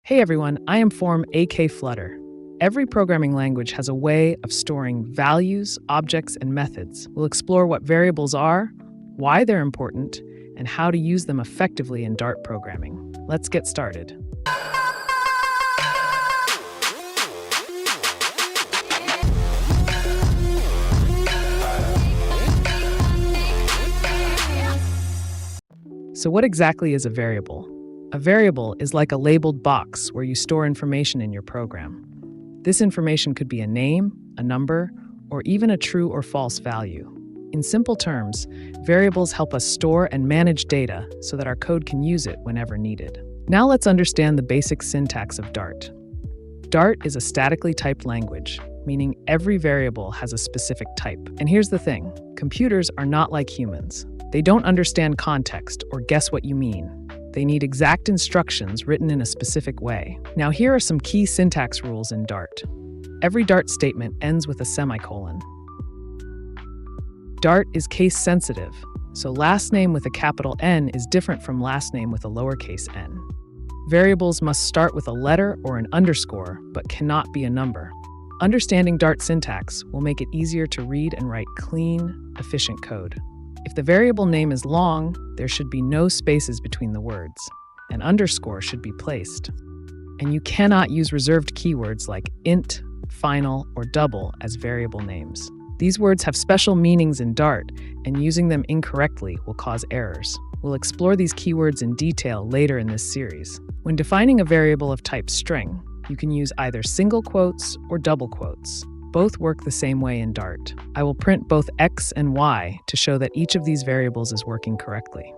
Hey everyone, I am Form AK Flutter. Every programming language has a way of storing values, objects, and methods. We'll explore what variables are, why they're important, and how to use them effectively in Dart programming. Let's get started. So what exactly is a variable? A variable is like a labeled box where you store information in your program. This information could be a name, a number, or even a true or false value. In simple terms, variables help us store and manage data so that our code can use it whenever needed. Now let's understand the basic syntax of Dart. Dart is a statically typed language, meaning every variable has a specific type. And here's the thing, computers are not like humans. They don't understand context or guess what you mean. They need exact instructions written in a specific way. Now here are some key syntax rules in Dart. Every Dart statement ends with a semicolon. Dart is case sensitive, so last name with a capital N is different from last name with a lowercase n. Variables must start with a letter or an underscore, but cannot be a number. Understanding Dart syntax will make it easier to read and write clean, efficient code. If the variable name is long, there should be no spaces between the words. An underscore should be placed. And you cannot use reserved keywords like int, final, or double as variable names. These words have special meanings in Dart, and using them incorrectly will cause errors. We'll explore these keywords in detail later in this series. When defining a variable of type string, you can use either single quotes or double quotes. Both work the same way in Dart. I will print both X and Y to show that each of these variables is working correctly.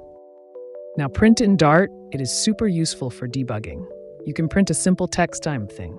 Now print in Dart, it is super useful for debugging. You can print a simple text thing,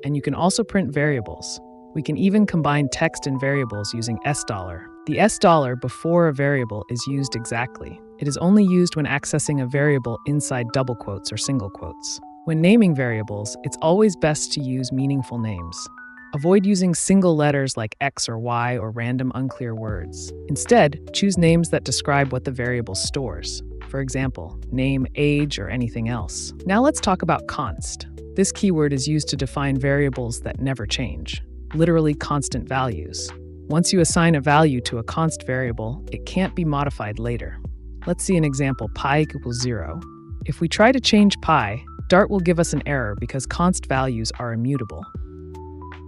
and you can also print variables. We can even combine text and variables using $. The $$ before a variable is used exactly. It is only used when accessing a variable inside double quotes or single quotes. When naming variables, it's always best to use meaningful names. Avoid using single letters like X or Y or random unclear words. Instead, choose names that describe what the variable stores. For example, name, age, or anything else. Now let's talk about const. This keyword is used to define variables that never change, literally constant values. Once you assign a value to a const variable, it can't be modified later. Let's see an example, pi equals 0. If we try to change pi, Dart will give us an error because const values are immutable.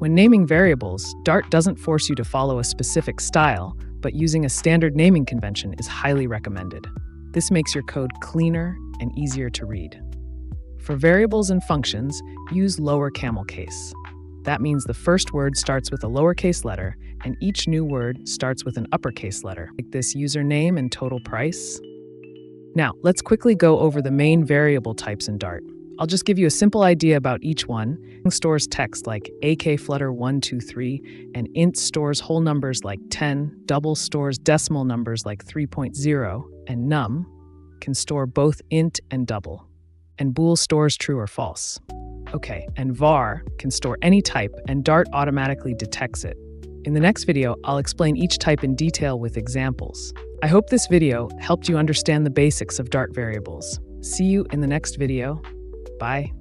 When naming variables, Dart doesn't force you to follow a specific style, but using a standard naming convention is highly recommended. This makes your code cleaner and easier to read. For variables and functions, use lower camel case. That means the first word starts with a lowercase letter, and each new word starts with an uppercase letter, like this username and total price. Now, let's quickly go over the main variable types in Dart. I'll just give you a simple idea about each one. Stores text like akflutter123, and int stores whole numbers like 10, double stores decimal numbers like 3.0, and num can store both int and double, and bool stores true or false. Okay, and var can store any type, and Dart automatically detects it. In the next video, I'll explain each type in detail with examples. I hope this video helped you understand the basics of Dart variables. See you in the next video. Bye.